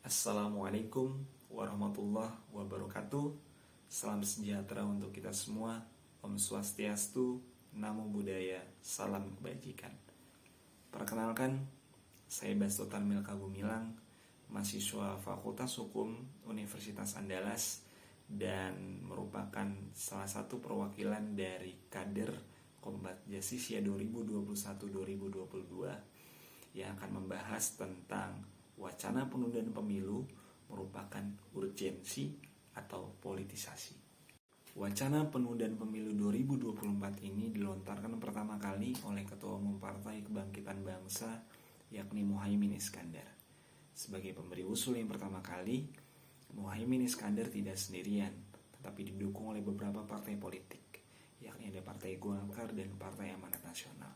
Assalamualaikum warahmatullahi wabarakatuh. Salam sejahtera untuk kita semua. Om Swastiastu, Namo Buddhaya, salam kebajikan. Perkenalkan, saya Basto Tarmilka Gumilang, mahasiswa Fakultas Hukum Universitas Andalas dan merupakan salah satu perwakilan dari kader Kombat Jasisya 2021-2022 yang akan membahas tentang wacana penundaan pemilu merupakan urgensi atau politisasi. Wacana penundaan pemilu 2024 ini dilontarkan pertama kali oleh Ketua Umum Partai Kebangkitan Bangsa, yakni Muhaimin Iskandar. Sebagai pemberi usul yang pertama kali, Muhaimin Iskandar tidak sendirian, tetapi didukung oleh beberapa partai politik, yakni ada Partai Golkar dan Partai Amanat Nasional.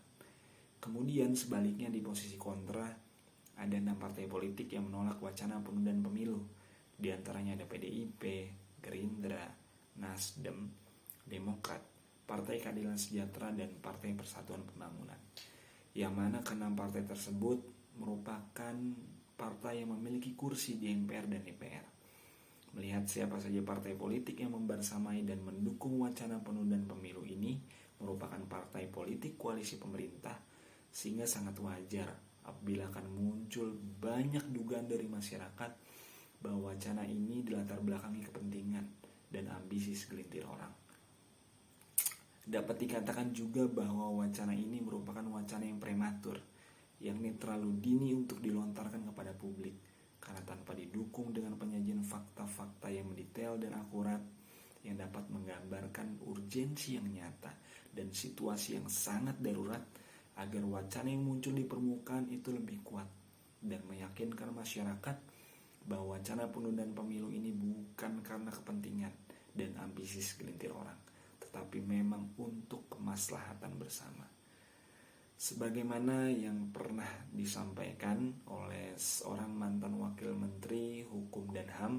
Kemudian sebaliknya di posisi kontra, ada 6 partai politik yang menolak wacana penundaan pemilu. Di antaranya ada PDIP, Gerindra, Nasdem, Demokrat, Partai Keadilan Sejahtera, dan Partai Persatuan Pembangunan. Yang mana ke-6 partai tersebut merupakan partai yang memiliki kursi di MPR dan DPR. Melihat siapa saja partai politik yang membersamai dan mendukung wacana penundaan pemilu ini merupakan partai politik koalisi pemerintah, sehingga sangat wajar apabila akan muncul banyak dugaan dari masyarakat bahwa wacana ini dilatar belakangi kepentingan dan ambisi segelintir orang. Dapat dikatakan juga bahwa wacana ini merupakan wacana yang prematur, yakni terlalu dini untuk dilontarkan kepada publik, karena tanpa didukung dengan penyajian fakta-fakta yang mendetail dan akurat yang dapat menggambarkan urgensi yang nyata dan situasi yang sangat darurat, agar wacana yang muncul di permukaan itu lebih kuat dan meyakinkan masyarakat bahwa wacana penundaan pemilu ini bukan karena kepentingan dan ambisi segelintir orang, tetapi memang untuk kemaslahatan bersama. Sebagaimana yang pernah disampaikan oleh seorang mantan wakil menteri hukum dan HAM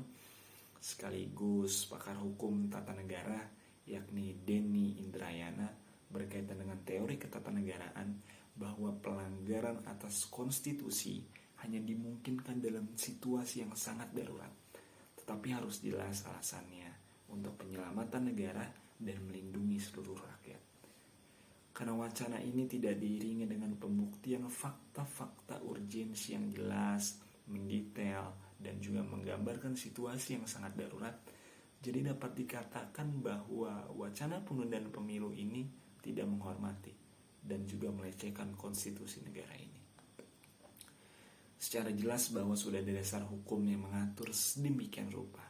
sekaligus pakar hukum tata negara, yakni Denny Indrayana, berkaitan dengan teori ketatanegaraan bahwa pelanggaran atas konstitusi hanya dimungkinkan dalam situasi yang sangat darurat, tetapi harus jelas alasannya untuk penyelamatan negara dan melindungi seluruh rakyat. Karena wacana ini tidak diiringi dengan pembuktian fakta-fakta urgensi yang jelas, mendetail, dan juga menggambarkan situasi yang sangat darurat, jadi dapat dikatakan bahwa wacana penundaan pemilu ini tidak menghormati dan juga melecehkan konstitusi negara ini. Secara jelas bahwa sudah ada dasar hukum yang mengatur sedemikian rupa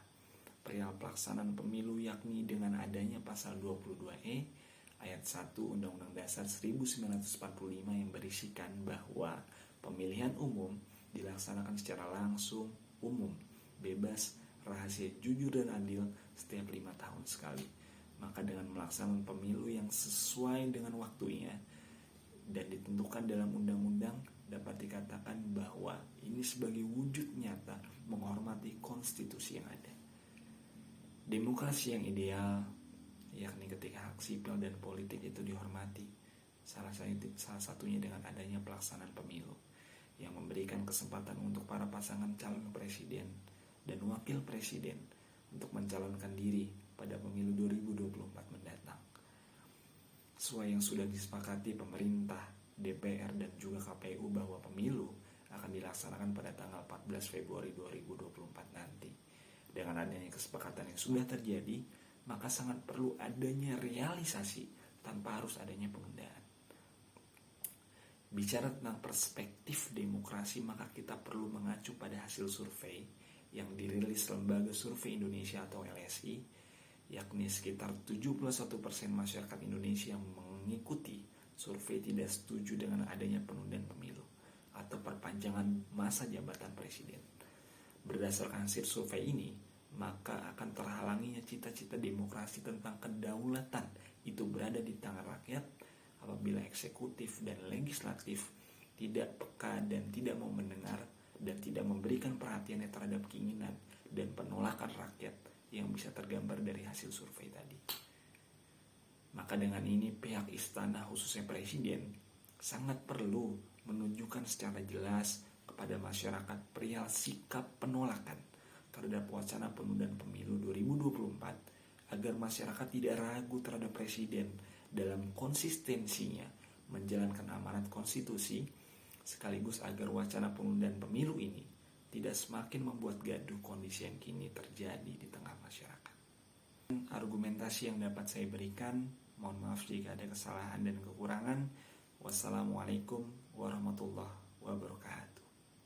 perihal pelaksanaan pemilu, yakni dengan adanya pasal 22E ayat 1 Undang-Undang Dasar 1945 yang berisikan bahwa pemilihan umum dilaksanakan secara langsung, umum, bebas, rahasia, jujur, dan adil setiap 5 tahun sekali. Maka dengan melaksanakan pemilu yang sesuai dengan waktunya dan ditentukan dalam undang-undang, dapat dikatakan bahwa ini sebagai wujud nyata menghormati konstitusi yang ada. Demokrasi yang ideal, yakni ketika hak sipil dan politik itu dihormati, salah satunya dengan adanya pelaksanaan pemilu yang memberikan kesempatan untuk para pasangan calon presiden dan wakil presiden untuk mencalonkan diri pada pemilu 2024 mendatang. Sesuai yang sudah disepakati pemerintah, DPR, dan juga KPU bahwa pemilu akan dilaksanakan pada tanggal 14 Februari 2024 nanti. Dengan adanya kesepakatan yang sudah terjadi, maka sangat perlu adanya realisasi tanpa harus adanya penundaan. Bicara tentang perspektif demokrasi, maka kita perlu mengacu pada hasil survei yang dirilis Lembaga Survei Indonesia atau LSI, yakni sekitar 71% masyarakat Indonesia yang mengikuti survei tidak setuju dengan adanya penundaan pemilu atau perpanjangan masa jabatan presiden. Berdasarkan hasil survei ini, maka akan terhalanginya cita-cita demokrasi tentang kedaulatan itu berada di tangan rakyat apabila eksekutif dan legislatif tidak peka dan tidak mau mendengar dan tidak memberikan perhatiannya terhadap keinginan dan penolakan rakyat yang bisa tergambar dari hasil survei tadi. Maka dengan ini pihak istana, khususnya presiden, sangat perlu menunjukkan secara jelas kepada masyarakat perihal sikap penolakan terhadap wacana penundaan pemilu 2024 agar masyarakat tidak ragu terhadap Presiden dalam konsistensinya menjalankan amanat konstitusi, sekaligus agar wacana penundaan pemilu ini tidak semakin membuat gaduh kondisi yang kini terjadi di tengah masyarakat. Argumentasi yang dapat saya berikan, mohon maaf jika ada kesalahan dan kekurangan. Wassalamualaikum warahmatullahi wabarakatuh.